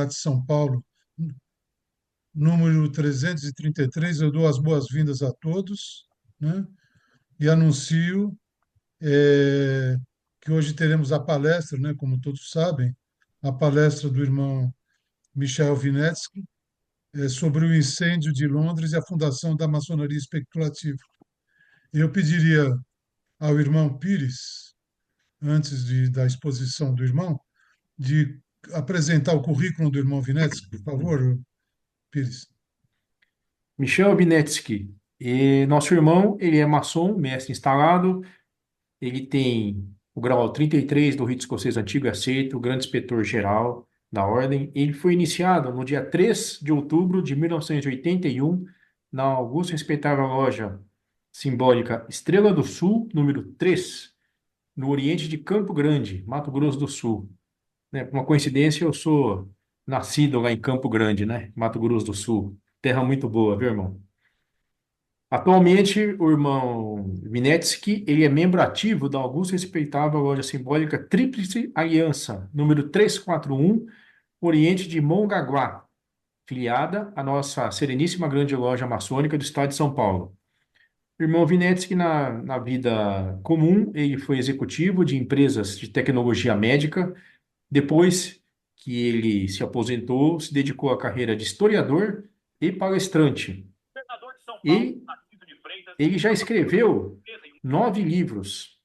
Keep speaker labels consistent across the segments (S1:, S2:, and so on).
S1: Estado de São Paulo, número 333. Eu dou as boas-vindas a todos, né? E anuncio eh, que hoje teremos a palestra, né? Como todos sabem, a palestra do irmão Michel Vinetsky, sobre o incêndio de Londres e a fundação da maçonaria especulativa. Eu pediria ao irmão Pires, antes da exposição do irmão, de apresentar o currículo do irmão Vinetsky, por favor, Pires.
S2: Michel Binetsky, nosso irmão, ele é maçom, mestre instalado, ele tem o grau 33 do rito escocês antigo e aceito, grande inspetor-geral da ordem. Ele foi iniciado no dia 3 de outubro de 1981 na augusta e respeitável loja simbólica Estrela do Sul, número 3, no oriente de Campo Grande, Mato Grosso do Sul. Né, por uma coincidência, eu sou nascido lá em Campo Grande, né, Mato Grosso do Sul. Terra muito boa, viu, irmão? Atualmente, o irmão Vinetsky, ele é membro ativo da augusta e respeitável loja simbólica Tríplice Aliança, número 341, Oriente de Mongaguá, filiada à nossa sereníssima grande loja maçônica do estado de São Paulo. O irmão Vinetsky, na vida comum, ele foi executivo de empresas de tecnologia médica. Depois que ele se aposentou, se dedicou à carreira de historiador e palestrante. E ele já escreveu 9 livros,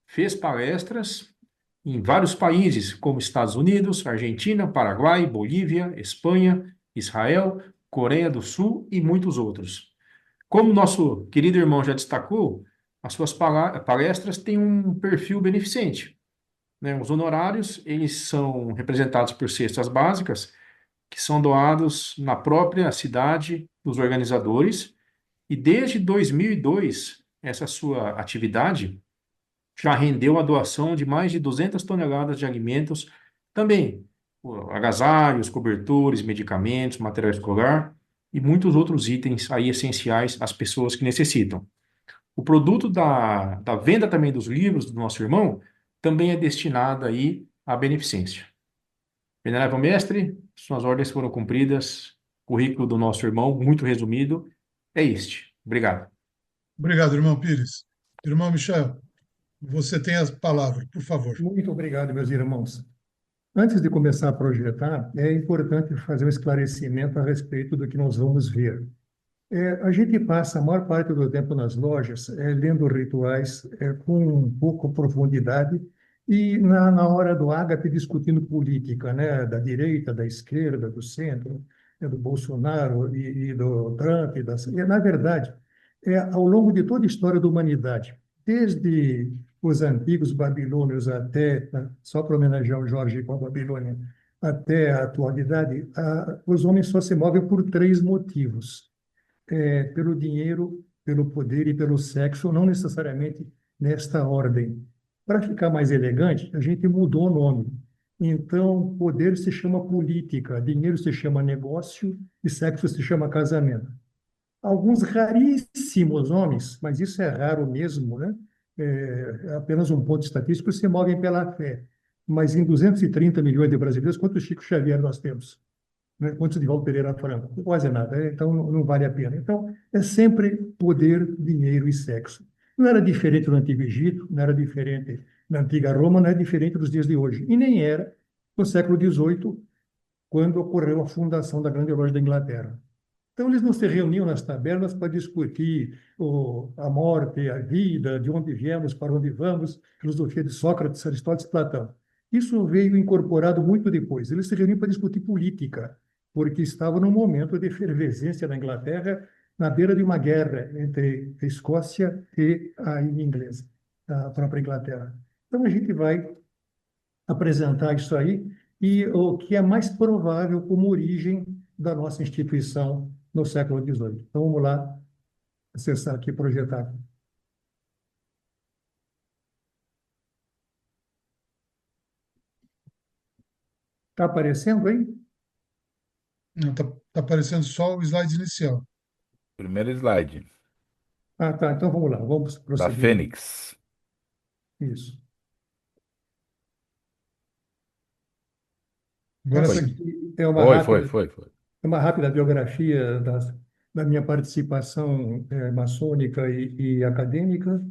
S2: fez palestras em vários países, como Estados Unidos, Argentina, Paraguai, Bolívia, Espanha, Israel, Coreia do Sul e muitos outros. Como nosso querido irmão já destacou, as suas palestras têm um perfil beneficente, né? Os honorários, eles são representados por cestas básicas, que são doados na própria cidade dos organizadores, e desde 2002, essa sua atividade já rendeu a doação de mais de 200 toneladas de alimentos, também agasalhos, cobertores, medicamentos, material escolar e muitos outros itens aí essenciais às pessoas que necessitam. O produto da venda também dos livros do nosso irmão também é destinado aí à beneficência. Venerável mestre, suas ordens foram cumpridas. O currículo do nosso irmão, muito resumido, é este. Obrigado.
S1: Obrigado, irmão Pires. Irmão Michel, você tem a palavra, por favor.
S3: Muito obrigado, meus irmãos. Antes de começar a projetar, é importante fazer um esclarecimento a respeito do que nós vamos ver. A gente passa a maior parte do tempo nas lojas lendo rituais com um pouco de profundidade e na hora do ágape discutindo política, né, da direita, da esquerda, do centro, do Bolsonaro e do Trump. Na verdade, ao longo de toda a história da humanidade, desde os antigos babilônios até, só para homenagear o Jorge com a Babilônia, até a atualidade, os homens só se movem por três motivos: pelo dinheiro, pelo poder e pelo sexo, não necessariamente nesta ordem. Para ficar mais elegante, a gente mudou o nome. Então, poder se chama política, dinheiro se chama negócio e sexo se chama casamento. Alguns raríssimos homens, mas isso é raro mesmo, né? É apenas um ponto estatístico, se movem pela fé. Mas em 230 milhões de brasileiros, quantos Chico Xavier nós temos? Né? Quantos de Valdo Pereira Franco? Quase nada, né? Então não vale a pena. Então, é sempre poder, dinheiro e sexo. Não era diferente no Antigo Egito, não era diferente na Antiga Roma, não é diferente dos dias de hoje. E nem era no século XVIII, quando ocorreu a fundação da Grande Loja da Inglaterra. Então, eles não se reuniam nas tabernas para discutir a morte, a vida, de onde viemos, para onde vamos, filosofia de Sócrates, Aristóteles, Platão. Isso veio incorporado muito depois. Eles se reuniam para discutir política, porque estavam num momento de efervescência na Inglaterra, na beira de uma guerra entre a Escócia e a ilha inglesa, a própria Inglaterra. Então, a gente vai apresentar isso aí e o que é mais provável como origem da nossa instituição no século XVIII. Então, vamos lá acessar aqui, projetar. Está aparecendo aí?
S1: Não, tá aparecendo só o slide inicial.
S4: Primeiro slide,
S3: Ah, tá. Então, vamos lá. Vamos
S4: da
S3: prosseguir.
S4: Fênix.
S3: Isso.
S1: Agora
S3: Essa
S4: Foi,
S1: sim.
S3: aqui
S4: foi.
S3: é uma rápida biografia da minha participação maçônica e acadêmica,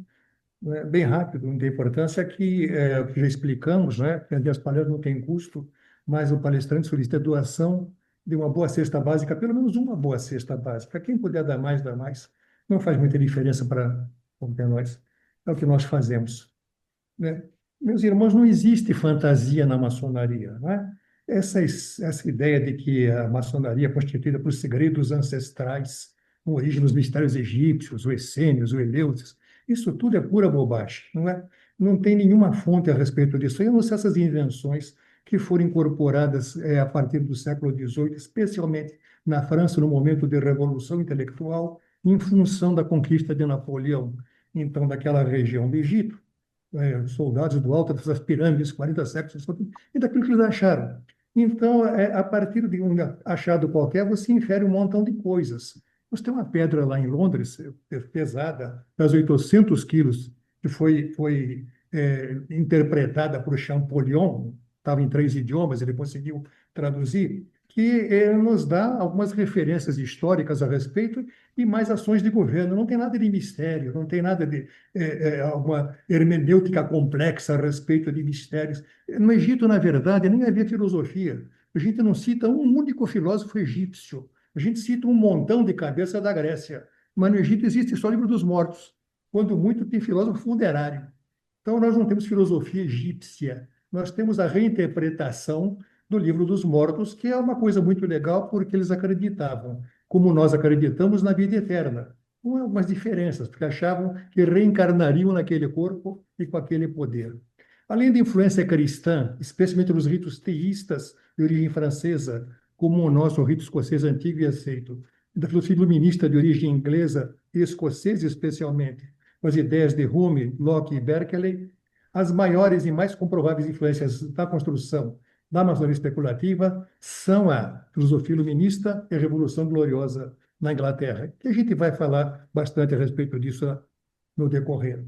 S3: né? Bem rápido, não tem importância, que o que já explicamos, né? Que as palestras não têm custo, mas o palestrante solicita a doação de uma boa cesta básica, pelo menos uma boa cesta básica. Quem puder dar mais, dá mais. Não faz muita diferença para nós. É o que nós fazemos, né? Meus irmãos, não existe fantasia na maçonaria, não é? Essa ideia de que a maçonaria é constituída por segredos ancestrais, com origem nos mistérios egípcios, os essênios, os eleusis, isso tudo é pura bobagem, não é? Não tem nenhuma fonte a respeito disso. Eu não sei essas invenções que foram incorporadas a partir do século XVIII, especialmente na França, no momento de revolução intelectual, em função da conquista de Napoleão, então, daquela região do Egito, soldados do alto dessas pirâmides, 40 séculos, e daquilo que eles acharam. Então, a partir de um achado qualquer, você infere um montão de coisas. Você tem uma pedra lá em Londres, pesada, das 800 quilos, que foi interpretada por Champollion, estava em 3 idiomas, ele conseguiu traduzir, que nos dá algumas referências históricas a respeito e mais ações de governo. Não tem nada de mistério, não tem nada de alguma hermenêutica complexa a respeito de mistérios. No Egito, na verdade, nem havia filosofia. A gente não cita um único filósofo egípcio. A gente cita um montão de cabeça da Grécia. Mas no Egito existe só o livro dos mortos. Quando muito, tem filósofo funerário. Então, nós não temos filosofia egípcia. Nós temos a reinterpretação do livro dos mortos, que é uma coisa muito legal, porque eles acreditavam, como nós acreditamos, na vida eterna, com algumas diferenças, porque achavam que reencarnariam naquele corpo e com aquele poder. Além da influência cristã, especialmente nos ritos teístas de origem francesa, como o nosso rito escocês antigo e aceito, da filosofia iluminista de origem inglesa e escocesa especialmente, com as ideias de Hume, Locke e Berkeley, as maiores e mais comprováveis influências da construção da maçonaria especulativa são a filosofia iluminista e a Revolução Gloriosa na Inglaterra, que a gente vai falar bastante a respeito disso no decorrer.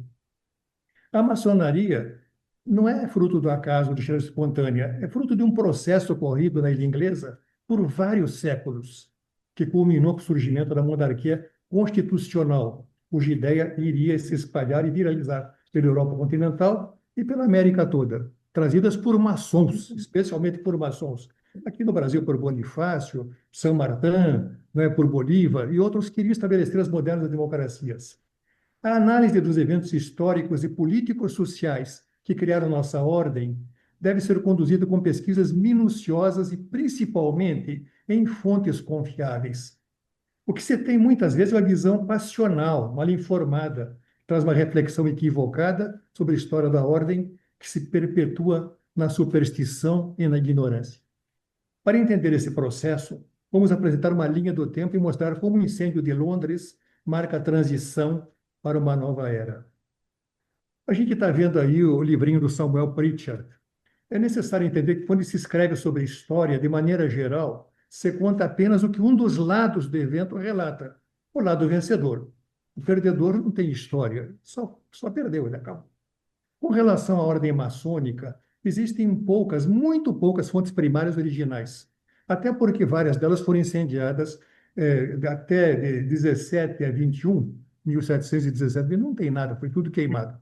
S3: A maçonaria não é fruto do acaso, de chance espontânea, é fruto de um processo ocorrido na ilha inglesa por vários séculos, que culminou com o surgimento da monarquia constitucional, cuja ideia iria se espalhar e viralizar pela Europa continental e pela América toda, trazidas por maçons, especialmente por maçons. Aqui no Brasil, por Bonifácio, São Martin, né, por Bolívar e outros que queriam estabelecer as modernas democracias. A análise dos eventos históricos e políticos sociais que criaram nossa ordem deve ser conduzida com pesquisas minuciosas e, principalmente, em fontes confiáveis. O que se tem muitas vezes é uma visão passional, mal informada, traz uma reflexão equivocada sobre a história da ordem que se perpetua na superstição e na ignorância. Para entender esse processo, vamos apresentar uma linha do tempo e mostrar como o incêndio de Londres marca a transição para uma nova era. A gente está vendo aí o livrinho do Samuel Pritchard. É necessário entender que quando se escreve sobre história, de maneira geral, se conta apenas o que um dos lados do evento relata, o lado vencedor. O perdedor não tem história, só perdeu, ele acabou. Com relação à ordem maçônica, existem poucas, muito poucas fontes primárias originais, até porque várias delas foram incendiadas até de 17 a 21, 1717, não tem nada, foi tudo queimado.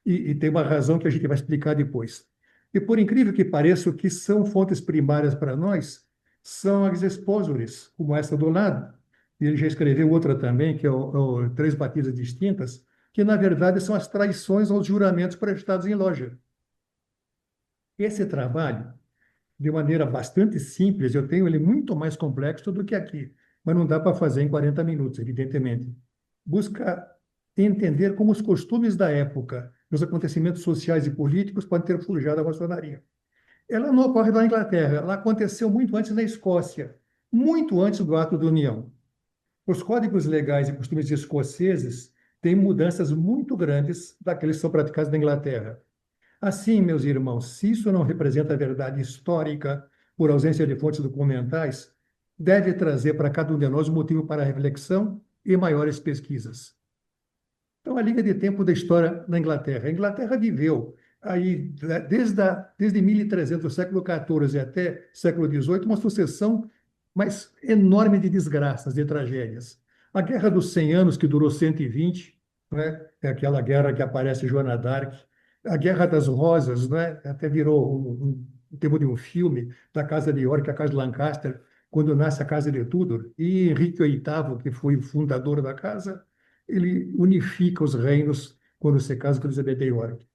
S3: E tem uma razão que a gente vai explicar depois. E por incrível que pareça, o que são fontes primárias para nós são as exposures, como essa do lado. E ele já escreveu outra também, que é o Três Batidas Distintas, que na verdade são as traições aos juramentos prestados em loja. Esse trabalho, de maneira bastante simples, eu tenho ele muito mais complexo do que aqui, mas não dá para fazer em 40 minutos, evidentemente. Busca entender como os costumes da época, os acontecimentos sociais e políticos podem ter forjado a maçonaria. Ela não ocorre na Inglaterra, ela aconteceu muito antes na Escócia, muito antes do Ato da União. Os códigos legais e costumes escoceses têm mudanças muito grandes daqueles que são praticados na Inglaterra. Assim, meus irmãos, se isso não representa a verdade histórica, por ausência de fontes documentais, deve trazer para cada um de nós um motivo para reflexão e maiores pesquisas. Então, a linha de tempo da história da Inglaterra. A Inglaterra viveu aí, desde 1300, do século XIV até século XVIII, uma sucessão mais enorme de desgraças, de tragédias. A Guerra dos 100 Anos, que durou 120, né? É aquela guerra que aparece Joana d'Arc. A Guerra das Rosas, né? Até virou um tema de um filme da Casa de York, a Casa de Lancaster, quando nasce a Casa de Tudor. E Henrique VIII, que foi o fundador da casa, ele unifica os reinos quando se casa com Elizabeth de York,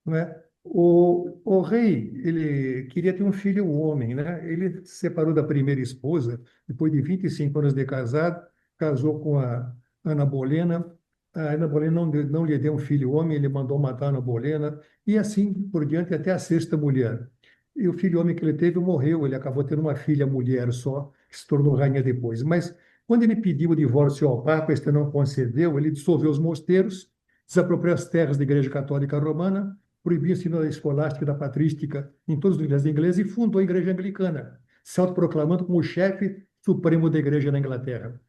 S3: não é? O rei, ele queria ter um filho homem, né? Ele se separou da primeira esposa, depois de 25 anos de casado, casou com a Ana Bolena. A Ana Bolena não lhe deu um filho homem, ele mandou matar a Ana Bolena, e assim por diante até a sexta mulher. E o filho homem que ele teve morreu, ele acabou tendo uma filha mulher só, que se tornou rainha depois. Mas quando ele pediu o divórcio ao Papa, este não concedeu, ele dissolveu os mosteiros, desapropriou as terras da Igreja Católica Romana, proibiu o ensino da escolástica e da patrística em todos os lugares da Igreja e fundou a Igreja Anglicana, se autoproclamando como o chefe supremo da Igreja na Inglaterra.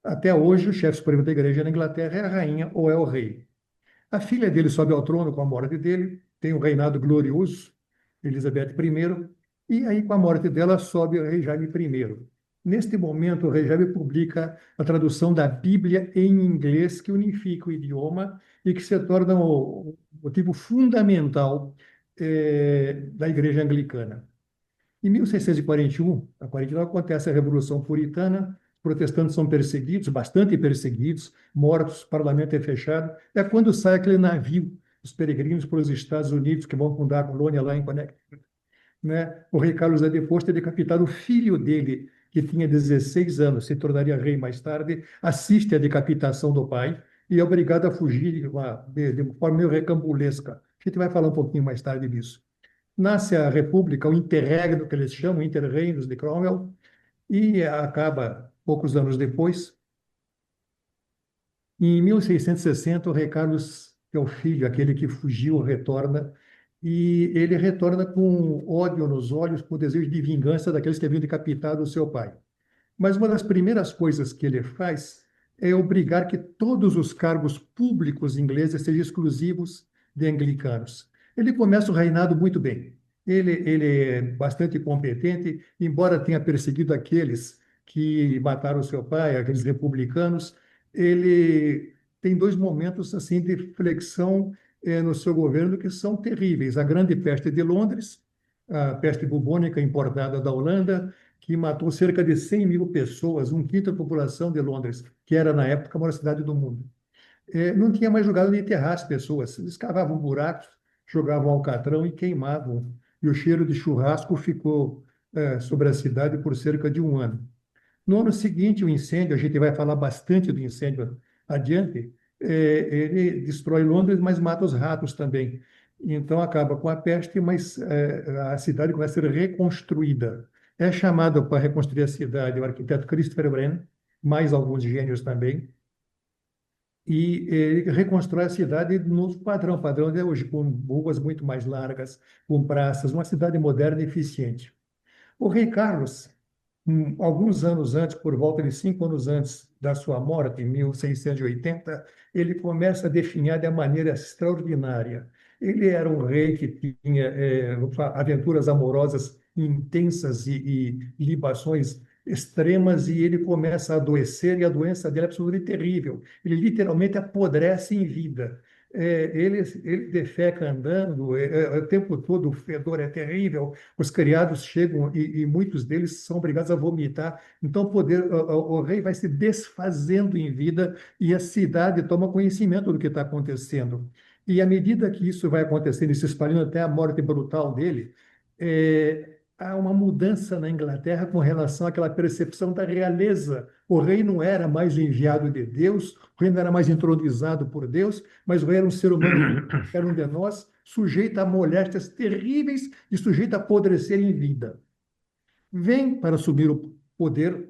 S3: Até hoje, o chefe supremo da Igreja na Inglaterra é a rainha ou é o rei. A filha dele sobe ao trono com a morte dele, tem um reinado glorioso, Elizabeth I, e aí, com a morte dela, sobe o rei Jaime I. Neste momento, o rei Jaime publica a tradução da Bíblia em inglês, que unifica o idioma e que se torna o motivo fundamental da Igreja Anglicana. Em 1641, a 49, acontece a Revolução Puritana, os protestantes são perseguidos, bastante perseguidos, mortos, o parlamento é fechado. É quando sai aquele navio, os peregrinos para os Estados Unidos, que vão fundar a colônia lá em Connecticut, né? O rei Carlos é deposto e decapitado. O filho dele, que tinha 16 anos, se tornaria rei mais tarde, assiste à decapitação do pai e é obrigado a fugir de forma meio recambulesca. A gente vai falar um pouquinho mais tarde disso. Nasce a República, o interregno, que eles chamam, Interreinos de Cromwell, e acaba poucos anos depois. Em 1660, o rei Carlos, que é o filho, aquele que fugiu, retorna, e ele retorna com ódio nos olhos, com desejo de vingança daqueles que haviam decapitado o seu pai. Mas uma das primeiras coisas que ele faz é obrigar que todos os cargos públicos ingleses sejam exclusivos de anglicanos. Ele começa o reinado muito bem. Ele é bastante competente, embora tenha perseguido aqueles que mataram seu pai, aqueles republicanos. Ele tem dois momentos assim de flexão no seu governo que são terríveis. A Grande Peste de Londres, a peste bubônica importada da Holanda, que matou cerca de 100 mil pessoas, um quinto da população de Londres, que era, na época, a maior cidade do mundo. Não tinha mais lugar onde enterrar as pessoas. Eles cavavam buracos, jogavam alcatrão e queimavam. E o cheiro de churrasco ficou sobre a cidade por cerca de um ano. No ano seguinte, o incêndio, a gente vai falar bastante do incêndio adiante, ele destrói Londres, mas mata os ratos também. Então acaba com a peste, mas a cidade começa a ser reconstruída. É chamado para reconstruir a cidade o arquiteto Christopher Wren, mais alguns gênios também, e ele reconstrói a cidade no padrão de hoje, com ruas muito mais largas, com praças, uma cidade moderna e eficiente. O rei Carlos, alguns anos antes, por volta de 5 anos antes da sua morte, em 1680, ele começa a definhar de uma maneira extraordinária. Ele era um rei que tinha aventuras amorosas intensas e libações extremas, e ele começa a adoecer, e a doença dele é absolutamente terrível. Ele literalmente apodrece em vida. Ele defeca andando, o tempo todo o fedor é terrível, os criados chegam e muitos deles são obrigados a vomitar. Então o rei vai se desfazendo em vida e a cidade toma conhecimento do que está acontecendo. E à medida que isso vai acontecendo e se espalhando até a morte brutal dele, há uma mudança na Inglaterra com relação àquela percepção da realeza. O rei não era mais o enviado de Deus, o rei não era mais entronizado por Deus, mas o rei era um ser humano, era um de nós, sujeito a moléstias terríveis e sujeito a apodrecer em vida. Vem para assumir o poder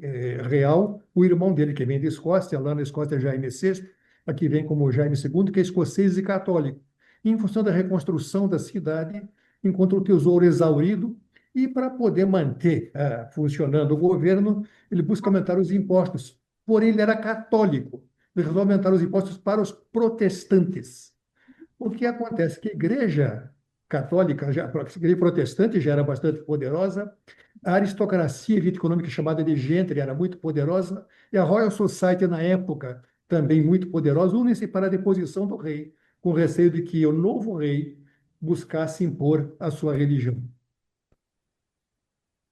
S3: real o irmão dele, que vem da Escócia, lá na Escócia, Jaime VI, aqui vem como Jaime II, que é escocês e católico. E, em função da reconstrução da cidade, encontra o tesouro exaurido, e para poder manter funcionando o governo, ele busca aumentar os impostos. Porém, ele era católico. Ele resolve aumentar os impostos para os protestantes. O que acontece? Que a igreja católica, a igreja protestante já era bastante poderosa, a aristocracia elite econômica chamada de gentry era muito poderosa, e a Royal Society, na época, também muito poderosa, unem-se para a deposição do rei, com receio de que o novo rei buscasse impor a sua religião.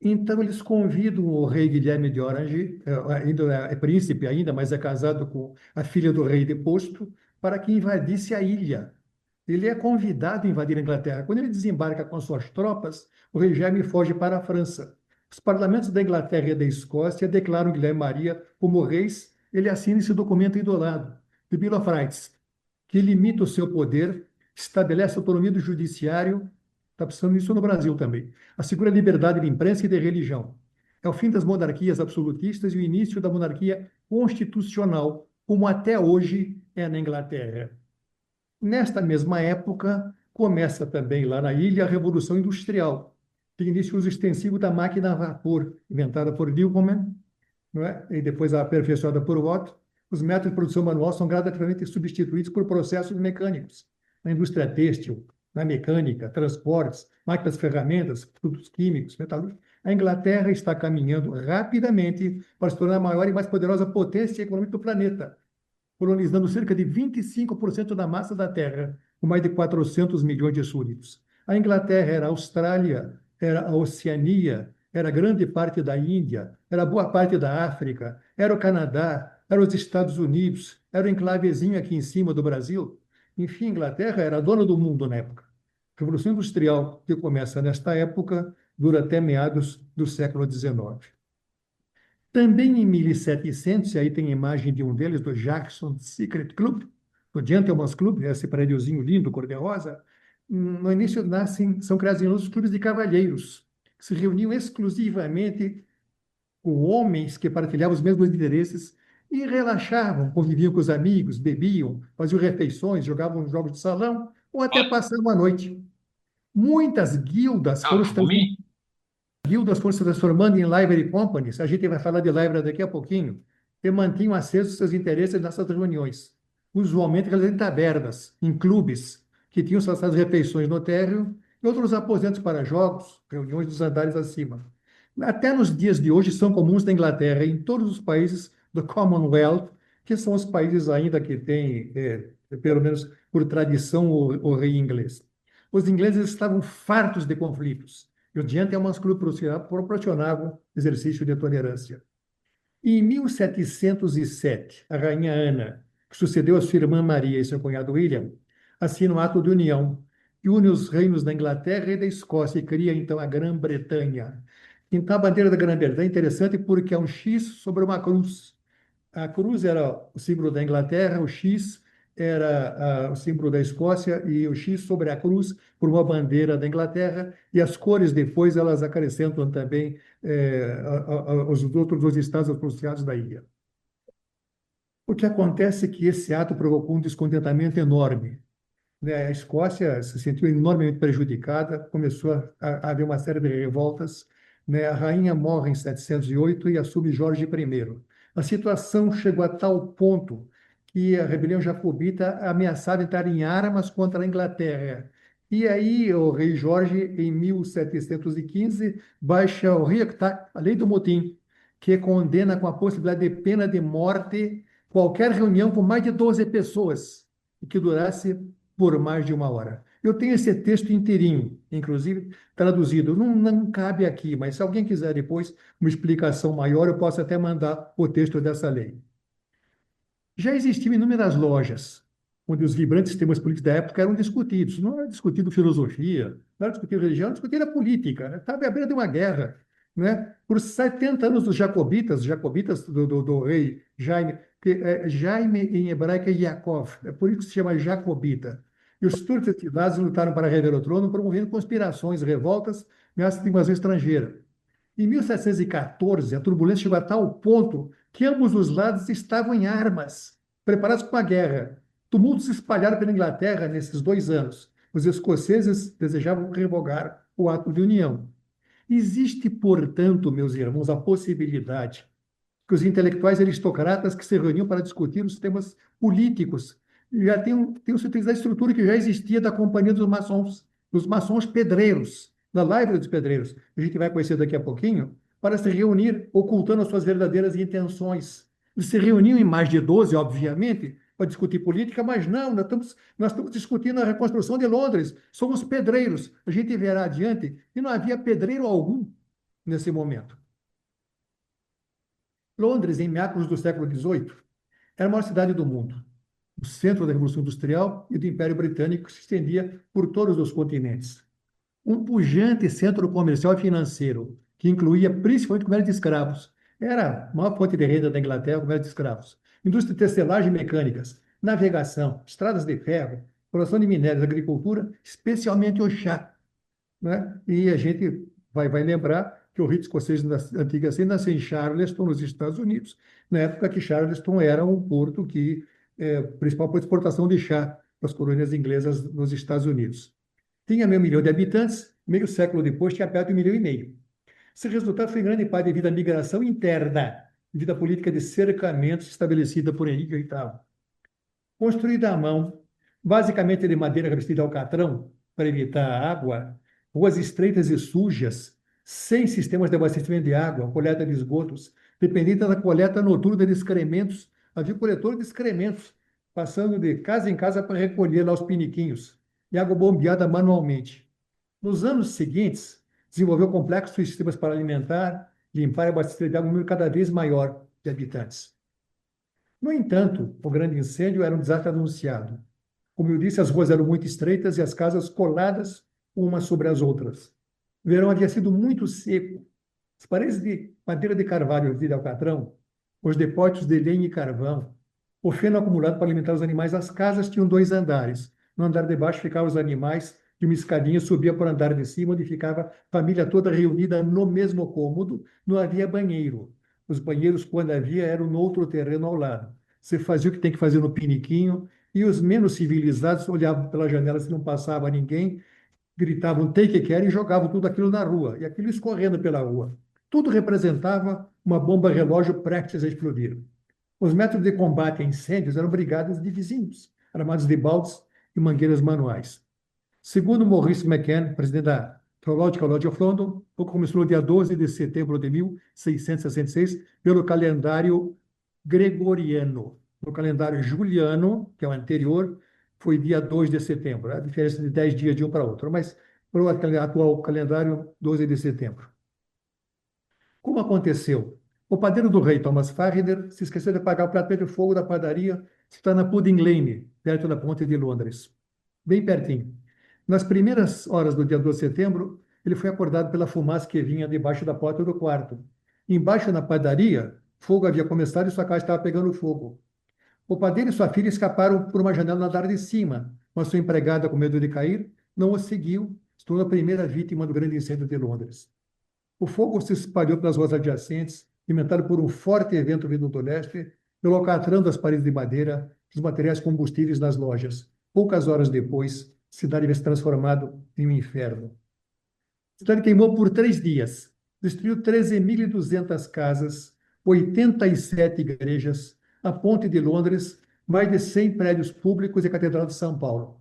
S3: Então, eles convidam o rei Guilherme de Orange, ainda é príncipe ainda, mas é casado com a filha do rei deposto, para que invadisse a ilha. Ele é convidado a invadir a Inglaterra. Quando ele desembarca com suas tropas, o rei Jaime foge para a França. Os parlamentos da Inglaterra e da Escócia declaram Guilherme Maria como reis. Ele assina esse documento idolado, The Bill of Rights, que limita o seu poder, estabelece a autonomia do judiciário. Está precisando disso no Brasil também. Assegura a liberdade de imprensa e de religião. É o fim das monarquias absolutistas e o início da monarquia constitucional, como até hoje é na Inglaterra. Nesta mesma época, começa também lá na ilha a Revolução Industrial, que inicia o uso extensivo da máquina a vapor, inventada por Newcomen, não é? E depois aperfeiçoada por Watt. Os métodos de produção manual são gradativamente substituídos por processos mecânicos, na indústria têxtil, na mecânica, transportes, máquinas, ferramentas, produtos químicos, metalúrgicos. A Inglaterra está caminhando rapidamente para se tornar a maior e mais poderosa potência econômica do planeta, colonizando cerca de 25% da massa da Terra, com mais de 400 milhões de súditos. A Inglaterra era a Austrália, era a Oceania, era grande parte da Índia, era boa parte da África, era o Canadá, era os Estados Unidos, era o enclavezinho aqui em cima do Brasil. Enfim, a Inglaterra era a dona do mundo na época. A Revolução Industrial, que começa nesta época, dura até meados do século XIX. Também em 1700, e aí tem a imagem de um deles, do Jackson Secret Club, do Gentleman's Club, esse prédiozinho lindo, cor-de-rosa. No início são criados inúmeros clubes de cavalheiros, que se reuniam exclusivamente com homens que partilhavam os mesmos interesses e relaxavam, conviviam com os amigos, bebiam, faziam refeições, jogavam jogos de salão ou até passavam a noite. Muitas guildas foram se transformando em library companies, a gente vai falar de library daqui a pouquinho, que mantinham acesos seus interesses nessas reuniões, usualmente realizando em tabernas, em clubes, que tinham suas refeições no térreo e outros aposentos para jogos, reuniões dos andares acima. Até nos dias de hoje são comuns na Inglaterra e em todos os países do Commonwealth, que são os países ainda que têm, pelo menos por tradição, o rei inglês. Os ingleses estavam fartos de conflitos, e o Gentleman's Club proporcionava exercício de tolerância. E em 1707, a rainha Ana, que sucedeu a sua irmã Maria e seu cunhado William, assina o ato de união, que une os reinos da Inglaterra e da Escócia e cria, então, a Grã-Bretanha. Então, a bandeira da Grã-Bretanha é interessante porque é um X sobre uma cruz. A cruz era o símbolo da Inglaterra, o X era o símbolo da Escócia e o X sobre a cruz por uma bandeira da Inglaterra, e as cores depois elas acrescentam também os outros dois estados associados da ilha. O que acontece é que esse ato provocou um descontentamento enorme, né? A Escócia se sentiu enormemente prejudicada, começou a haver uma série de revoltas, né? A rainha morre em 708 e assume Jorge I. A situação chegou a tal ponto que a rebelião jacobita ameaçava entrar em armas contra a Inglaterra. E aí o rei Jorge, em 1715, baixa o Riectac, a lei do motim, que condena com a possibilidade de pena de morte qualquer reunião com mais de 12 pessoas e que durasse por mais de uma hora. Eu tenho esse texto inteirinho, inclusive traduzido. Não cabe aqui, mas se alguém quiser depois uma explicação maior, eu posso até mandar o texto dessa lei. Já existiam inúmeras lojas onde os vibrantes temas políticos da época eram discutidos. Não era discutido filosofia, não era discutido religião, era discutida política. Né? Estava à beira de uma guerra. Né? Por 70 anos dos jacobitas do rei Jaime, Jaime em hebraico é Yaakov, é por isso que se chama jacobita. E os turcos ativados lutaram para rever o trono, promovendo conspirações, revoltas, ameaças de invasão estrangeira. Em 1714, a turbulência chegou a tal ponto que ambos os lados estavam em armas, preparados para a guerra. Tumultos se espalharam pela Inglaterra nesses 2 anos. Os escoceses desejavam revogar o ato de união. Existe, portanto, meus irmãos, a possibilidade que os intelectuais aristocratas que se reuniam para discutir os temas políticos já tenham se utilizado a estrutura que já existia da Companhia dos Maçons, dos maçons pedreiros, da live dos pedreiros, que a gente vai conhecer daqui a pouquinho, para se reunir, ocultando as suas verdadeiras intenções. Eles se reuniam em mais de 12, obviamente, para discutir política, mas não, nós estamos discutindo a reconstrução de Londres. Somos pedreiros. A gente verá adiante e não havia pedreiro algum nesse momento. Londres, em meados do século XVIII, era a maior cidade do mundo, o centro da Revolução Industrial e do Império Britânico, que se estendia por todos os continentes. Um pujante centro comercial e financeiro, que incluía principalmente o comércio de escravos. Era a maior fonte de renda da Inglaterra, o comércio de escravos. Indústria de tecelagem e mecânicas, navegação, estradas de ferro, produção de minérios, agricultura, especialmente o chá, né? E a gente vai lembrar que o rito escocês da antiga assim nasceu em Charleston, nos Estados Unidos, na época que Charleston era um porto que principal para exportação de chá para as colônias inglesas nos Estados Unidos. Tinha meio milhão de habitantes, meio século depois tinha perto de 1,5 milhão. Esse resultado foi em grande parte devido à migração interna, devido à política de cercamentos estabelecida por Henrique VIII. Construída à mão, basicamente de madeira revestida a alcatrão, para evitar a água, ruas estreitas e sujas, sem sistemas de abastecimento de água, coleta de esgotos, dependente da coleta noturna de excrementos. Havia coletor de excrementos, passando de casa em casa para recolher lá os piniquinhos, e água bombeada manualmente. Nos anos seguintes, desenvolveu complexos sistemas para alimentar, limpar e abastecer de água um número cada vez maior de habitantes. No entanto, o grande incêndio era um desastre anunciado. Como eu disse, as ruas eram muito estreitas e as casas coladas umas sobre as outras. O verão havia sido muito seco. As paredes de madeira de carvalho de alcatrão, os depósitos de lenha e carvão, o feno acumulado para alimentar os animais. As casas tinham 2 andares. No andar de baixo ficavam os animais, de uma escadinha subia para o andar de cima, onde ficava a família toda reunida no mesmo cômodo. Não havia banheiro. Os banheiros, quando havia, eram no outro terreno ao lado. Você fazia o que tem que fazer no piniquinho, e os menos civilizados olhavam pela janela se não passava ninguém, gritavam "tem que quer" e jogavam tudo aquilo na rua, e aquilo escorrendo pela rua. Tudo representava uma bomba relógio prestes a explodir. Os métodos de combate a incêndios eram brigadas de vizinhos, armados de baldes e mangueiras manuais. Segundo Maurice McCann, presidente da Theological Lodge of London, o fogo começou no dia 12 de setembro de 1666, pelo calendário gregoriano. No calendário juliano, que é o anterior, foi dia 2 de setembro. A diferença de 10 dias de um para outro, mas para o atual calendário, 12 de setembro. Como aconteceu? O padeiro do rei, Thomas Farrider, se esqueceu de apagar o prato de fogo da padaria, que está na Pudding Lane, perto da ponte de Londres, bem pertinho. Nas primeiras horas do dia 12 de setembro, ele foi acordado pela fumaça que vinha debaixo da porta do quarto. Embaixo na padaria, fogo havia começado e sua casa estava pegando fogo. O padeiro e sua filha escaparam por uma janela no andar de cima, mas sua empregada, com medo de cair, não o seguiu, se tornou a primeira vítima do grande incêndio de Londres. O fogo se espalhou pelas ruas adjacentes, alimentado por um forte vento vindo do leste, pelo alcatrão das paredes de madeira, dos materiais combustíveis nas lojas. Poucas horas depois, a cidade havia se transformado em um inferno. A cidade queimou por 3 dias, destruiu 13.200 casas, 87 igrejas, a ponte de Londres, mais de 100 prédios públicos e a Catedral de São Paulo.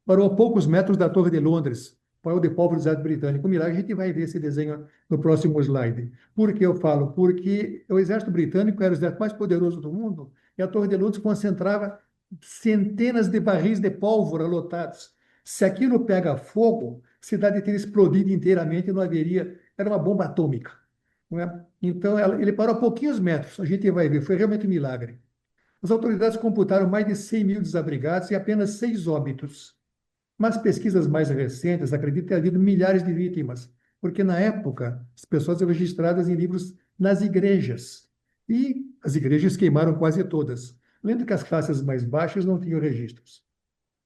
S3: Parou a poucos metros da Torre de Londres, paiol de pólvora do exército britânico. Um milagre, a gente vai ver esse desenho no próximo slide. Por que eu falo? Porque o exército britânico era o exército mais poderoso do mundo e a Torre de Londres concentrava centenas de barris de pólvora lotados. Se aquilo pega fogo, a cidade teria explodido inteiramente e não haveria... Era uma bomba atômica. Não é? Então, ele parou a pouquinhos metros. A gente vai ver. Foi realmente um milagre. As autoridades computaram mais de 100 mil desabrigados e apenas 6 óbitos. Mas pesquisas mais recentes acreditam ter havido milhares de vítimas, porque na época as pessoas eram registradas em livros nas igrejas. E as igrejas queimaram quase todas, lendo que as classes mais baixas não tinham registros.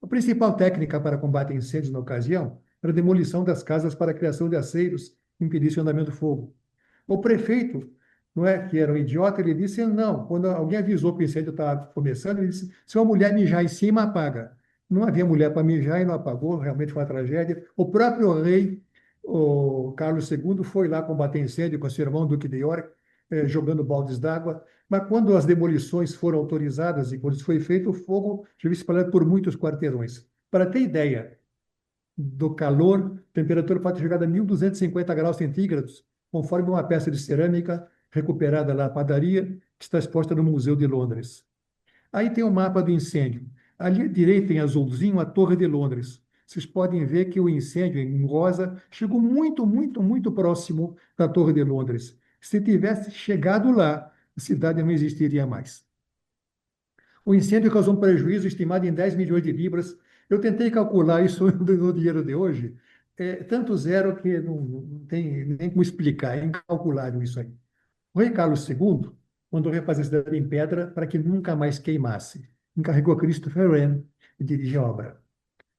S3: A principal técnica para combate a incêndios na ocasião era a demolição das casas para a criação de aceiros que impedissem o andamento do fogo. O prefeito, não é que era um idiota, ele disse não. Quando alguém avisou que o incêndio estava começando, ele disse: se uma mulher mijar em cima, apaga. Não havia mulher para mijar e não apagou, realmente foi uma tragédia. O próprio rei, o Carlos II, foi lá combater incêndio com seu irmão, Duque de York, jogando baldes d'água. Mas quando as demolições foram autorizadas e quando isso foi feito, o fogo já foi espalhado por muitos quarteirões. Para ter ideia, do calor, a temperatura pode chegar a 1.250 graus centígrados, conforme uma peça de cerâmica recuperada na padaria, que está exposta no Museu de Londres. Aí tem o mapa do incêndio. Ali à direita, em azulzinho, a Torre de Londres. Vocês podem ver que o incêndio, em rosa, chegou muito, muito, muito próximo da Torre de Londres. Se tivesse chegado lá, a cidade não existiria mais. O incêndio causou um prejuízo estimado em 10 milhões de libras. Eu tentei calcular isso no dinheiro de hoje. É tanto zero que não tem nem como explicar, é incalculável isso aí. O rei Carlos II mandou refazer a cidade em pedra para que nunca mais queimasse. Encarregou Christopher Wren de dirigir a obra.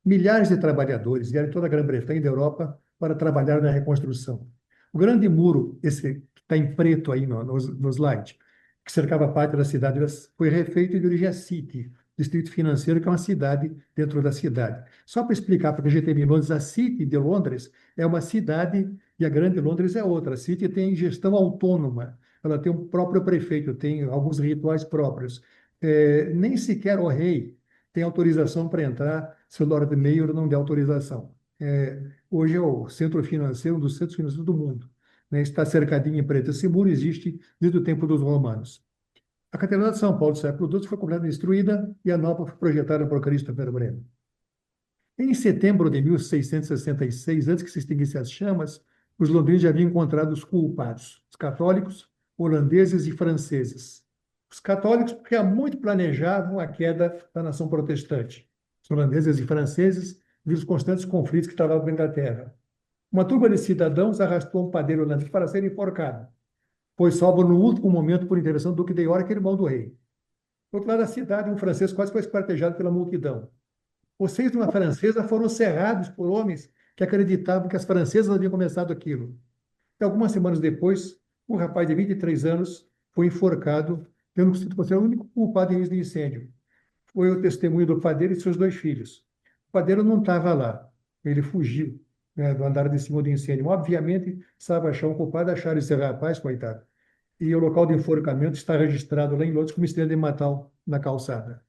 S3: Milhares de trabalhadores vieram de toda a Grã-Bretanha e da Europa para trabalhar na reconstrução. O grande muro, esse que está em preto aí no slide, que cercava parte da cidade, foi refeito e de origem City, distrito financeiro, que é uma cidade dentro da cidade. Só para explicar para a gente em Londres, a City de Londres é uma cidade e a Grande Londres é outra. A City tem gestão autônoma, ela tem um próprio prefeito, tem alguns rituais próprios. Nem sequer o rei tem autorização para entrar se o Lord Mayor não der autorização. Hoje é o centro financeiro, um dos centros financeiros do mundo. Né? Está cercadinho em preto. Esse muro existe desde o tempo dos romanos. A Catedral de São Paulo do século XII foi completamente destruída e a nova foi projetada por Christopher Wren. Em setembro de 1666, antes que se extinguissem as chamas, os londrinos já haviam encontrado os culpados, os católicos, holandeses e franceses. Os católicos, porque há muito planejavam a queda da nação protestante. Os holandeses e franceses viram os constantes conflitos que travavam com a Inglaterra. Uma turma de cidadãos arrastou um padeiro holandês para ser enforcado. Foi salvo no último momento por intervenção do Duque de York, irmão do rei. Do outro lado da cidade, um francês quase foi esquartejado pela multidão. Os 6 de uma francesa foram cerrados por homens que acreditavam que as francesas haviam começado aquilo. E algumas semanas depois, um rapaz de 23 anos foi enforcado, tendo sido considerado o único culpado do incêndio. Foi o testemunho do padeiro e seus 2 filhos. O padeiro não estava lá, ele fugiu, né, do andar de cima do incêndio. Obviamente, precisava achar um culpado, acharam esse rapaz, coitado. E o local de enforcamento está registrado lá em Londres como estrela de Natal na calçada.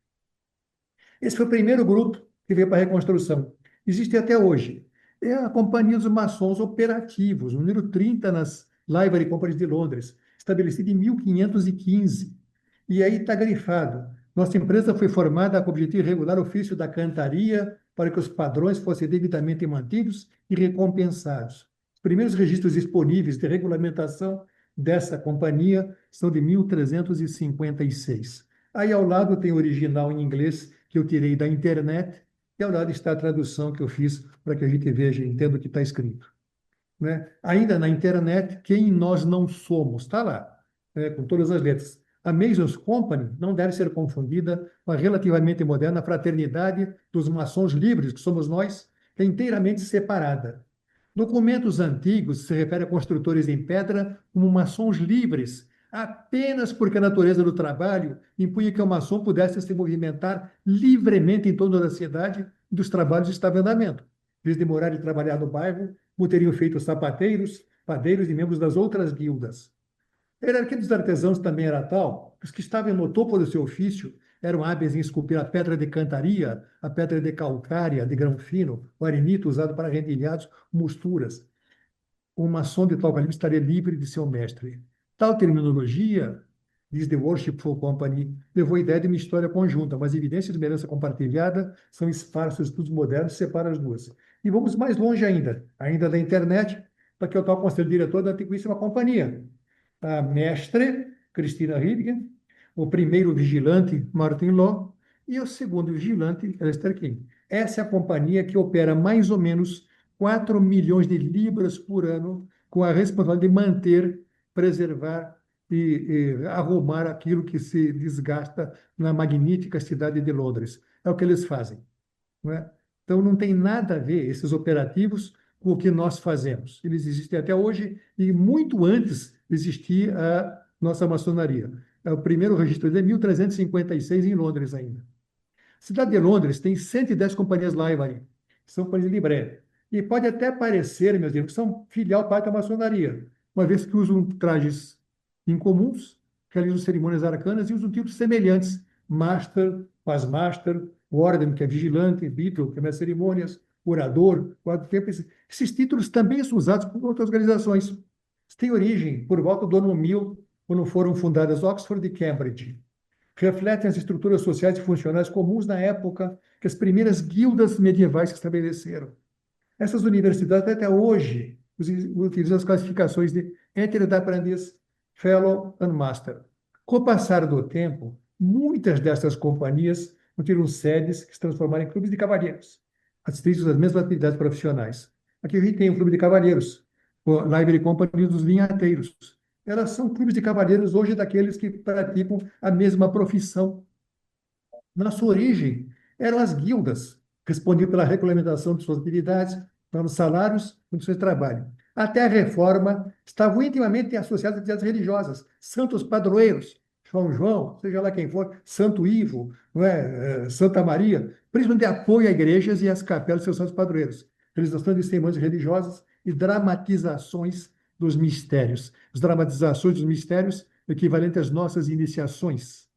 S3: Esse foi o primeiro grupo que veio para a reconstrução. Existe até hoje. É a Companhia dos Maçons Operativos, número 30 nas Library Companies de Londres, estabelecida em 1515. E aí está grifado. Nossa empresa foi formada com o objetivo de regular o ofício da cantaria para que os padrões fossem devidamente mantidos e recompensados. Os primeiros registros disponíveis de regulamentação dessa companhia são de 1356. Aí ao lado tem o original em inglês que eu tirei da internet e ao lado está a tradução que eu fiz para que a gente veja e entenda o que está escrito. Né? Ainda na internet, quem nós não somos, está lá, né? Com todas as letras. A Masons Company não deve ser confundida com a relativamente moderna fraternidade dos maçons livres, que somos nós, que é inteiramente separada. Documentos antigos se referem a construtores em pedra como maçons livres, apenas porque a natureza do trabalho impunha que o maçom pudesse se movimentar livremente em torno da cidade e dos trabalhos estavam em andamento. Eles demoraram de trabalhar no bairro, como teriam feito os sapateiros, padeiros e membros das outras guildas. A hierarquia dos artesãos também era tal que os que estavam no topo do seu ofício eram hábeis em esculpir a pedra de cantaria, a pedra de calcária, de grão fino, o arenito usado para rendilhados, mosturas. O maçom de tal calibre estaria livre de seu mestre. Tal terminologia, diz The Worshipful Company, levou a ideia de uma história conjunta, mas evidências de semelhança compartilhada são esparsas estudos modernos que separam as duas. E vamos mais longe ainda da internet, para que o tal conselho diretor da Antiquíssima Companhia. A mestre, Christina Hidgen, o primeiro vigilante, Martin Law, e o segundo vigilante, Lester King. Essa é a companhia que opera mais ou menos 4 milhões de libras por ano, com a responsabilidade de manter, preservar e arrumar aquilo que se desgasta na magnífica cidade de Londres. É o que eles fazem. Não é? Então, não tem nada a ver esses operativos com o que nós fazemos. Eles existem até hoje e muito antes existia a nossa maçonaria. O primeiro registro é de 1356 em Londres ainda. A cidade de Londres tem 110 companhias Livery, que são companhias de livré. E pode até parecer, meus amigos, que são filial parte da maçonaria, uma vez que usam trajes incomuns, realizam cerimônias arcanas e usam títulos semelhantes. Master, Paz Master, Warden, que é vigilante, Beatle, que é mestre cerimônias, orador, guarda do tempo. Esses títulos também são usados por outras organizações. Têm origem por volta do ano 1000, quando foram fundadas Oxford e Cambridge. Refletem as estruturas sociais e funcionais comuns na época que as primeiras guildas medievais se estabeleceram. Essas universidades, até hoje, utilizam as classificações de Entered Apprentice, Fellow e Master. Com o passar do tempo, muitas dessas companhias tiveram sedes que se transformaram em clubes de cavalheiros, assistentes das mesmas atividades profissionais. Aqui a gente tem o Clube de Cavalheiros, o Livery Company dos vinhateiros. Elas são clubes de cavalheiros hoje daqueles que praticam a mesma profissão. Na sua origem, eram as guildas, respondiam pela regulamentação de suas atividades, pelos salários, condições de trabalho. Até a reforma, estavam intimamente associadas a atividades religiosas, santos padroeiros, São João, seja lá quem for, Santo Ivo, não é? Santa Maria, principalmente de apoio a igrejas e às capelas de seus santos padroeiros, realização de cerimônias religiosas e dramatizações dos mistérios. As dramatizações dos mistérios, equivalentes às nossas iniciações,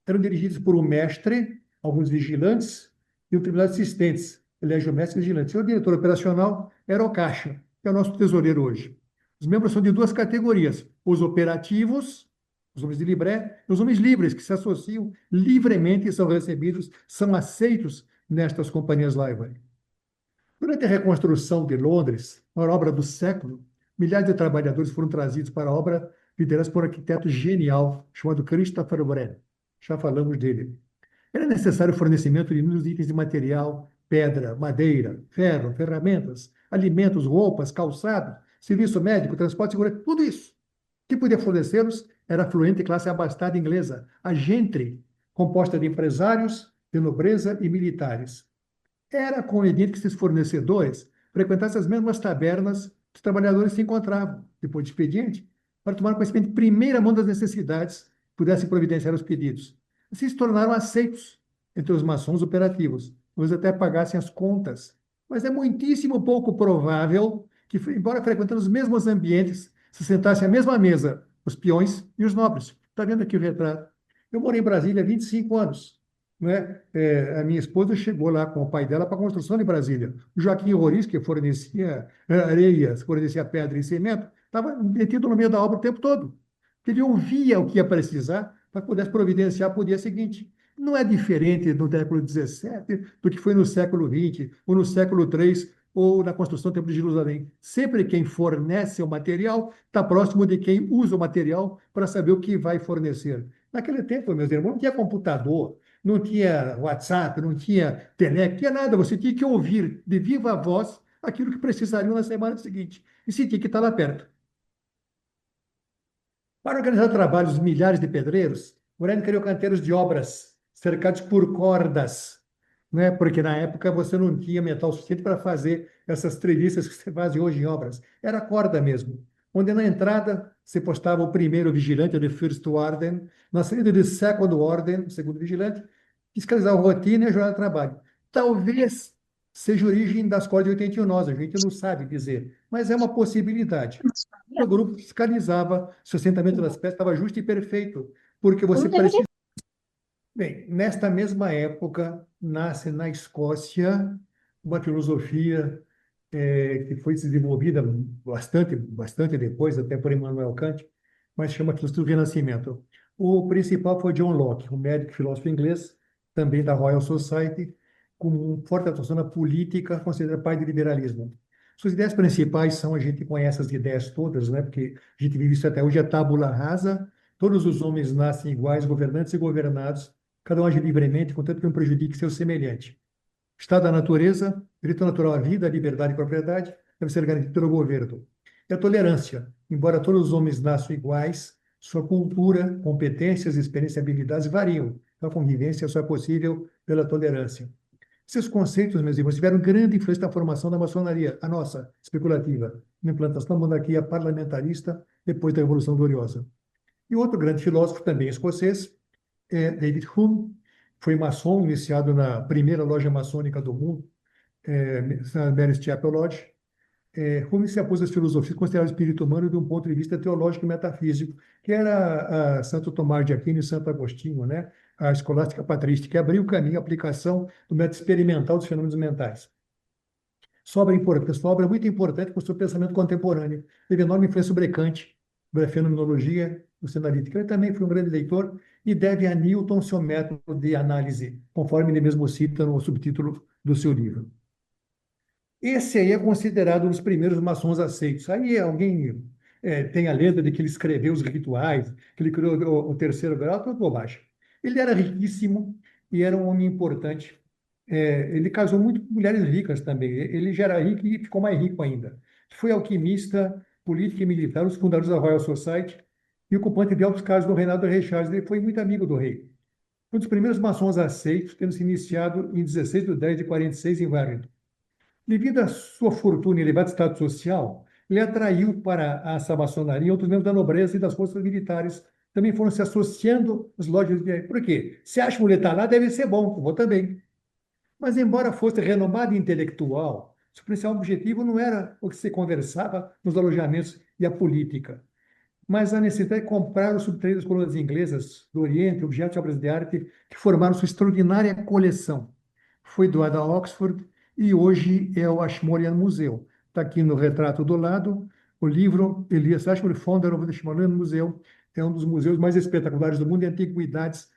S3: eram dirigidos por um mestre, alguns vigilantes e um tribunal de assistentes, elege o mestre e vigilante. O diretor operacional era o caixa, que é o nosso tesoureiro hoje. Os membros são de duas categorias: os operativos, os homens de libré, e os homens livres, que se associam livremente e são recebidos, são aceitos nestas companhias live. Durante a reconstrução de Londres, a obra do século, milhares de trabalhadores foram trazidos para a obra liderada por um arquiteto genial chamado Christopher Wren. Já falamos dele. Era necessário o fornecimento de inúmeros itens de material, pedra, madeira, ferro, ferramentas, alimentos, roupas, calçado, serviço médico, transporte, segurança, tudo isso. O que podia fornecê-los era a fluente classe abastada inglesa, a gentry, composta de empresários, de nobreza e militares. Era conveniente que esses fornecedores frequentassem as mesmas tabernas que os trabalhadores se encontravam, depois do expediente, para tomar conhecimento de primeira mão das necessidades, pudessem providenciar os pedidos. Assim se tornaram aceitos entre os maçons operativos, talvez até pagassem as contas. Mas é muitíssimo pouco provável que, embora frequentando os mesmos ambientes, se sentassem à mesma mesa os peões e os nobres. Está vendo aqui o retrato? Eu morei em Brasília há 25 anos. Né? A minha esposa chegou lá com o pai dela para a construção de Brasília. O Joaquim Roriz, que fornecia areias, fornecia pedra e cimento, estava metido no meio da obra o tempo todo. Ele ouvia o que ia precisar para poder providenciar para o dia seguinte. Não é diferente no século XVII do que foi no século XX, ou no século III, ou na construção do Templo de Jerusalém. Sempre quem fornece o material está próximo de quem usa o material para saber o que vai fornecer. Naquele tempo, meus irmãos, não tinha computador, não tinha WhatsApp, não tinha Telex, não tinha nada. Você tinha que ouvir de viva voz aquilo que precisariam na semana seguinte. E se tinha que estar lá perto. Para organizar trabalhos de milhares de pedreiros, Moreno criou canteiros de obras, cercados por cordas, né? Porque na época você não tinha metal suficiente para fazer essas treliças que você faz hoje em obras. Era corda mesmo. Onde na entrada se postava o primeiro vigilante, de First Warden, na saída de Second Warden, o segundo vigilante, fiscalizava a rotina e a jornada de trabalho. Talvez seja a origem das cordas de 81, a gente não sabe dizer, mas é uma possibilidade. O grupo fiscalizava se o assentamento das peças estava justo e perfeito, porque você precisa. Bem, nesta mesma época, nasce na Escócia uma filosofia que foi desenvolvida bastante depois, até por Immanuel Kant, mas chama filosofia do Renascimento. O principal foi John Locke, um médico e filósofo inglês, também da Royal Society, com forte atuação na política, considerado pai do liberalismo. Suas ideias principais são, a gente conhece as ideias todas, né? Porque a gente vive isso até hoje, a tábula rasa, todos os homens nascem iguais, governantes e governados, cada um age livremente, contanto que não prejudique seu semelhante. Estado da natureza, direito natural à vida, à liberdade e propriedade, deve ser garantido pelo governo. E a tolerância, embora todos os homens nasçam iguais, sua cultura, competências, experiências e habilidades variam. Então, a convivência só é possível pela tolerância. Esses conceitos, meus irmãos, tiveram grande influência na formação da maçonaria, a nossa, especulativa, na implantação da monarquia parlamentarista depois da Revolução Gloriosa. E outro grande filósofo, também escocês, é David Hume, foi maçom, iniciado na primeira loja maçônica do mundo, Mary's Chapel Lodge. Hume se apôs das filosofias, considerava o espírito humano de um ponto de vista teológico e metafísico, que era Santo Tomás de Aquino e Santo Agostinho, né? A escolástica patrística, que abriu o caminho à aplicação do método experimental dos fenômenos mentais. Sua obra é muito importante para o seu pensamento contemporâneo. Teve enorme influência sobre Kant, sobre a fenomenologia, sobre a analítica. Ele também foi um grande leitor e deve a Newton seu método de análise, conforme ele mesmo cita no subtítulo do seu livro. Esse aí é considerado um dos primeiros maçons aceitos. Aí alguém tem a lenda de que ele escreveu os rituais, que ele criou o terceiro grau, tudo bobagem. Ele era riquíssimo e era um homem importante. Ele casou muito com mulheres ricas também. Ele já era rico e ficou mais rico ainda. Foi alquimista, político e militar, os fundadores da Royal Society e ocupante de altos cargos do reinado do rei Charles. Ele foi muito amigo do rei. Um dos primeiros maçons aceitos, tendo se iniciado em 16 de 10 de 46 em Warrington. Devido à sua fortuna e elevado status social, ele atraiu para essa maçonaria outros membros da nobreza e das forças militares. Também foram se associando às lojas de... Por quê? Se acha mulher lá, deve ser bom, eu vou também. Mas, embora fosse renomado e intelectual, seu principal objetivo não era o que se conversava nos alojamentos e a política, mas a necessidade de comprar os subterrâneos das colônias inglesas do Oriente, objetos e obras de arte que formaram sua extraordinária coleção. Foi doada a Oxford e hoje é o Ashmolean Museum. Está aqui no retrato do lado o livro Elias Ashmole, Founder of the Ashmolean Museum. É um dos museus mais espetaculares do mundo de antiguidades,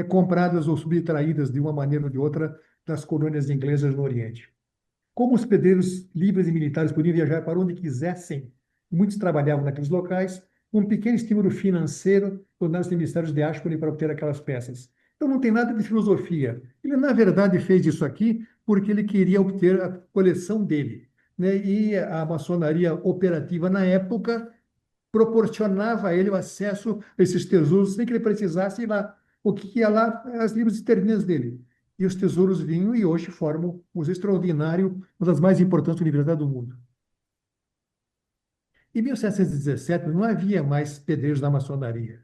S3: compradas ou subtraídas de uma maneira ou de outra das colônias inglesas no Oriente. Como os pedreiros livres e militares podiam viajar para onde quisessem, muitos trabalhavam naqueles locais, um pequeno estímulo financeiro tornaram-se emissários de Ashmole para obter aquelas peças. Então não tem nada de filosofia. Ele, na verdade, fez isso aqui porque ele queria obter a coleção dele, né? E a maçonaria operativa na época proporcionava a ele o acesso a esses tesouros sem que ele precisasse ir lá. O que ia lá? As livros esterlinas dele. E os tesouros vinham e hoje formam o Museu Extraordinário, uma das mais importantes universidades do mundo. Em 1717, não havia mais pedreiros na maçonaria.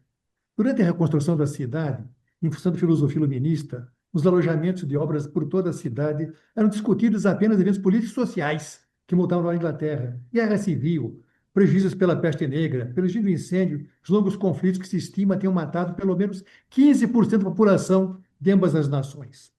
S3: Durante a reconstrução da cidade, em função da filosofia iluminista, os alojamentos de obras por toda a cidade eram discutidos apenas eventos políticos e sociais que mudavam a Inglaterra, guerra civil, prejuízos pela peste negra, pelo do incêndio, os longos conflitos que se estima tenham matado pelo menos 15% da população de ambas as nações.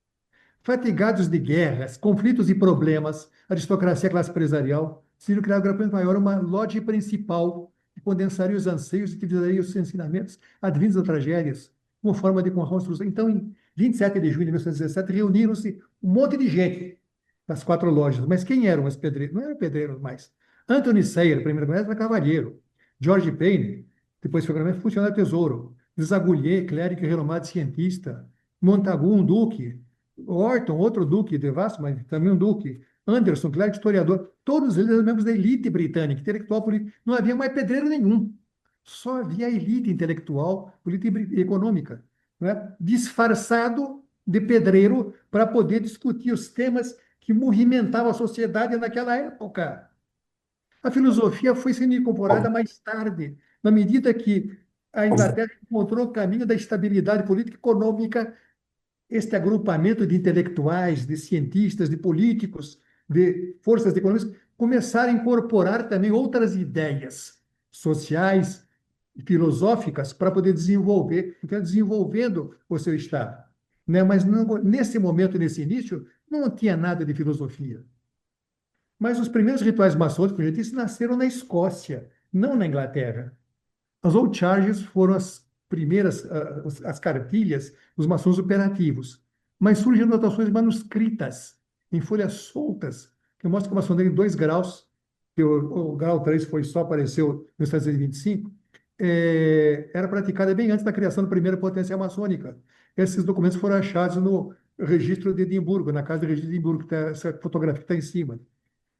S3: Fatigados de guerras, conflitos e problemas, a aristocracia e a classe empresarial decidiram criar gradualmente maior uma loja principal que condensaria os anseios e utilizaria os ensinamentos advindos das tragédias como forma de reconstrução. Então, em 27 de junho de 1917, reuniram-se um monte de gente das 4 lojas. Mas quem eram os pedreiros? Não eram pedreiros mais. Anthony Sayer, primeiro era cavalheiro. George Payne, depois foi funcionário do Tesouro. Desagullier, clérigo e renomado cientista. Montagu, um duque. Orton, outro duque de Vasto, mas também um duque. Anderson, clérigo historiador. Todos eles eram membros da elite britânica, intelectual, política. Não havia mais pedreiro nenhum. Só havia a elite intelectual, política e econômica, né? Disfarçado de pedreiro para poder discutir os temas que movimentavam a sociedade naquela época. A filosofia foi sendo incorporada mais tarde, na medida que a Inglaterra encontrou o caminho da estabilidade política e econômica. Este agrupamento de intelectuais, de cientistas, de políticos, de forças econômicas, começaram a incorporar também outras ideias sociais e filosóficas para poder desenvolver, então, desenvolvendo o seu Estado. Né? Mas não, nesse momento, nesse início, não tinha nada de filosofia. Mas os primeiros rituais maçônicos, como eu disse, nasceram na Escócia, não na Inglaterra. As Old Charges foram as primeiras, as cartilhas dos maçons operativos, mas surgem anotações manuscritas, em folhas soltas, que mostram que a maçonaria em 2 graus, que o grau 3 foi só apareceu em 1925, era praticada bem antes da criação da primeira potência maçônica. Esses documentos foram achados no registro de Edimburgo, na casa de registro de Edimburgo, que tá, essa fotografia está em cima.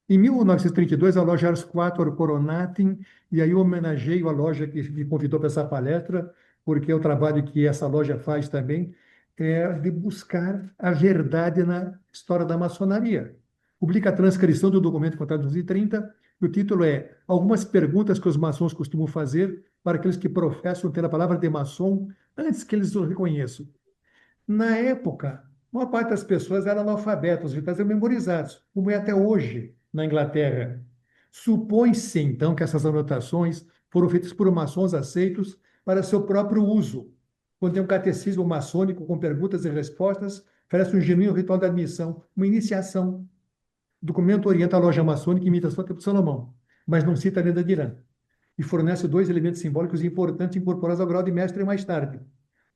S3: Em 1932, a loja Ars Quator Coronatim, e aí eu homenageio a loja que me convidou para essa palestra, porque é o trabalho que essa loja faz também, é de buscar a verdade na história da maçonaria. Publica a transcrição do documento encontrado em 1930, e o título é Algumas perguntas que os maçons costumam fazer para aqueles que professam ter a palavra de maçom antes que eles o reconheçam. Na época, a maior parte das pessoas eram analfabetas, os rituais eram memorizados, como é até hoje na Inglaterra. Supõe-se, então, que essas anotações foram feitas por maçons aceitos para seu próprio uso. Contém um catecismo maçônico com perguntas e respostas, oferece um genuíno ritual de admissão, uma iniciação. O documento orienta a loja maçônica e imitação do Templo de Salomão, mas não cita a lenda de Irã. E fornece dois elementos simbólicos importantes incorporados ao grau de mestre mais tarde.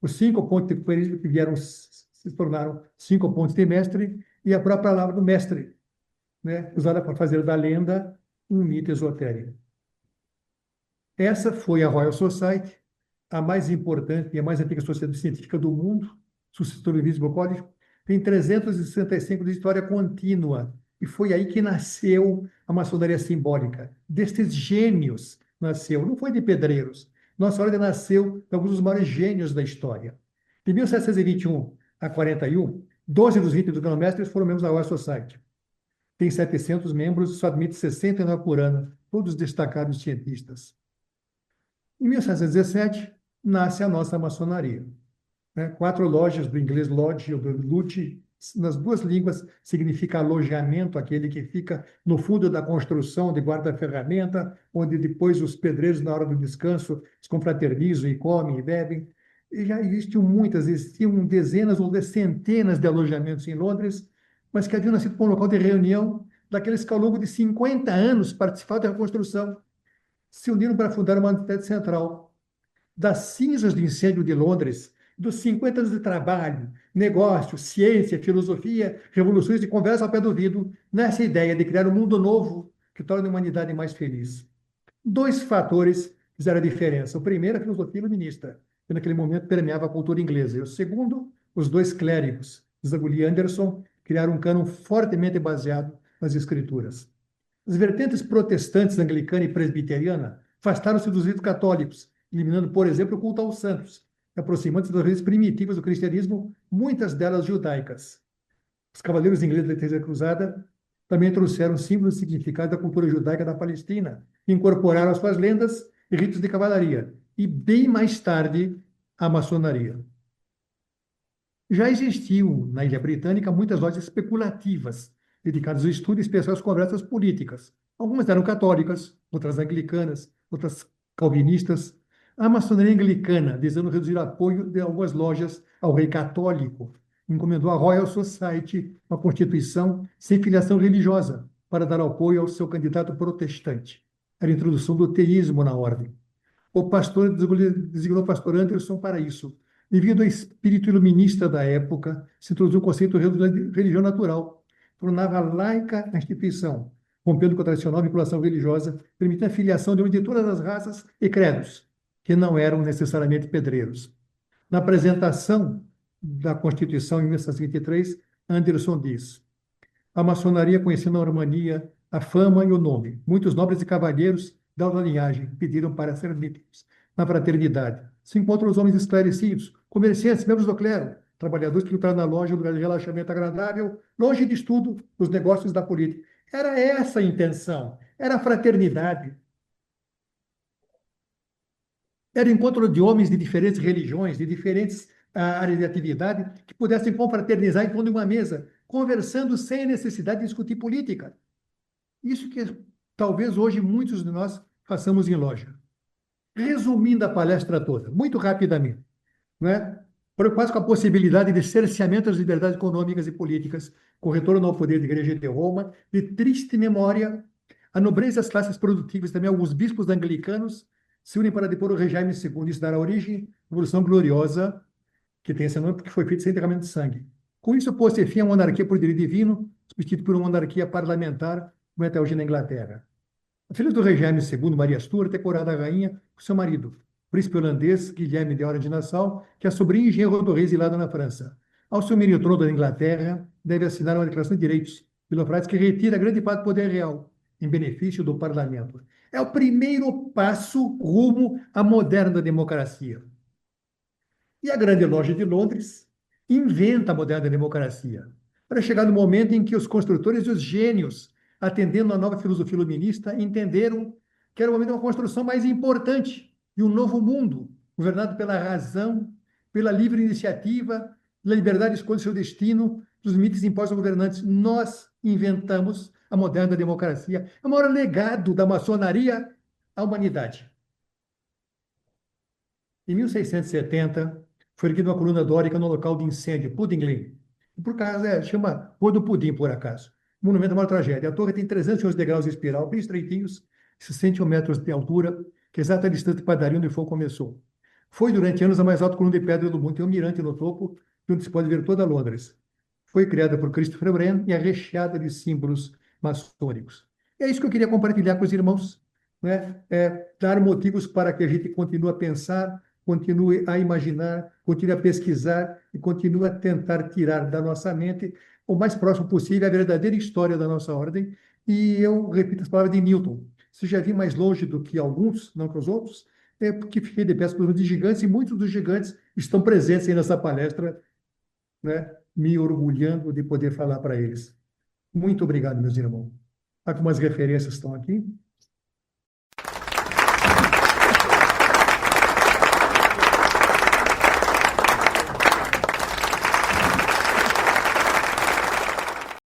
S3: Os 5 pontos de conferência que vieram se tornaram 5 pontos de mestre e a própria palavra do mestre, né, usada para fazer da lenda um mito esotérico. Essa foi a Royal Society, a mais importante e a mais antiga sociedade científica do mundo, sucessor do Visible College, tem 365 de história contínua, e foi aí que nasceu a maçonaria simbólica. Destes gênios nasceu, não foi de pedreiros. Nossa ordem nasceu de alguns dos maiores gênios da história. De 1721 a 41, 12 dos 20 do grão-mestres foram membros da Royal Society. Tem 700 membros, só admite 69 por ano, todos destacados cientistas. Em 1717, nasce a nossa maçonaria, né? 4 lojas, do inglês lodge ou do lute, nas duas línguas significa alojamento, aquele que fica no fundo da construção de guarda-ferramenta, onde depois os pedreiros, na hora do descanso, se confraternizam e comem e bebem. E já existiam dezenas ou centenas de alojamentos em Londres, mas que haviam nascido como um local de reunião daqueles que ao longo de 50 anos participaram da reconstrução, se uniram para fundar uma entidade central. Das cinzas do incêndio de Londres, dos 50 anos de trabalho, negócio, ciência, filosofia, revoluções de conversa ao pé do ouvido, nessa ideia de criar um mundo novo que torne a humanidade mais feliz. 2 fatores fizeram a diferença. O primeiro, a filosofia iluminista, que naquele momento permeava a cultura inglesa. E o segundo, os 2 clérigos, Zanguli e Anderson, criaram um cânon fortemente baseado nas escrituras. As vertentes protestantes, anglicana e presbiteriana, afastaram-se dos ritos católicos, eliminando, por exemplo, o culto aos santos, aproximando-se das raízes primitivas do cristianismo, muitas delas judaicas. Os cavaleiros ingleses da Terceira Cruzada também trouxeram símbolos e significados da cultura judaica da Palestina, incorporaram as suas lendas e ritos de cavalaria, e bem mais tarde, a maçonaria. Já existiam na Ilha Britânica muitas lojas especulativas, dedicadas ao estudo e especial às conversas políticas. Algumas eram católicas, outras anglicanas, outras calvinistas. A maçonaria anglicana, visando reduzir o apoio de algumas lojas ao rei católico, encomendou à Royal Society uma constituição sem filiação religiosa para dar apoio ao seu candidato protestante. Era a introdução do teísmo na ordem. O pastor designou o pastor Anderson para isso. Devido ao espírito iluminista da época, se introduziu o conceito de religião natural, tornava laica a instituição, rompendo com a tradicional vinculação religiosa, permitindo a filiação de homens de todas as raças e credos, que não eram necessariamente pedreiros. Na apresentação da Constituição em 1923, Anderson diz: a maçonaria conhecendo a harmonia, a fama e o nome. Muitos nobres e cavalheiros da alta linhagem pediram para ser admitidos na fraternidade. Se encontram os homens esclarecidos, comerciantes, membros do clero, trabalhadores que lutaram na loja, um lugar de relaxamento agradável, longe de estudo, dos negócios da política. Era essa a intenção, era a fraternidade. Era o encontro de homens de diferentes religiões, de diferentes áreas de atividade, que pudessem confraternizar em torno de uma mesa, conversando sem necessidade de discutir política. Isso que talvez hoje muitos de nós façamos em loja. Resumindo a palestra toda, muito rapidamente, né? Quase com a possibilidade de cerceamento das liberdades econômicas e políticas, com retorno ao poder da Igreja de Roma, de triste memória, a nobreza e as classes produtivas, também alguns bispos anglicanos, se unem para depor o regime segundo. Isso dará origem à Revolução Gloriosa, que tem esse nome porque foi feita sem derramamento de sangue. Com isso, pôs-se fim à monarquia por direito divino, substituído por uma monarquia parlamentar, como é até hoje na Inglaterra. A filha do rei Jaime II, Maria Stuart, é coroada rainha por seu marido, príncipe holandês Guilherme de Orange Nassau, que é sobrinho e genro do rei exilado na França. Ao assumir o trono da Inglaterra, deve assinar uma declaração de direitos, Bill of Rights, que retira grande parte do poder real, em benefício do parlamento. É o primeiro passo rumo à moderna democracia. E a Grande Loja de Londres inventa a moderna democracia, para chegar no momento em que os construtores e os gênios, atendendo à nova filosofia iluminista, entenderam que era o momento de uma construção mais importante de um novo mundo, governado pela razão, pela livre iniciativa, pela liberdade de escolher seu destino, dos limites impostos aos governantes. Nós inventamos a moderna democracia. É o maior legado da maçonaria à humanidade. Em 1670, foi erguida uma coluna dórica no local de incêndio, Pudding Lane. Por acaso, chama Rua do Pudim, por acaso. monumento à maior tragédia. A torre tem 311 degraus em espiral, bem estreitinhos, 61 metros de altura, que é exata a distância de Padaria, onde o fogo começou. Foi, durante anos, a mais alta coluna de pedra do mundo. Tem um mirante no topo, de onde se pode ver toda Londres. Foi criada por Christopher Wren e é recheada de símbolos maçônicos. É isso que eu queria compartilhar com os irmãos, né? Dar motivos para que a gente continue a pensar, continue a imaginar, continue a pesquisar e continue a tentar tirar da nossa mente o mais próximo possível a verdadeira história da nossa ordem. E eu repito as palavras de Newton: se já vi mais longe do que alguns, não que os outros, é porque fiquei de pés por de gigantes, e muitos dos gigantes estão presentes aí nessa palestra, né? Me orgulhando de poder falar para eles. Muito obrigado, meus irmãos. Algumas referências estão aqui.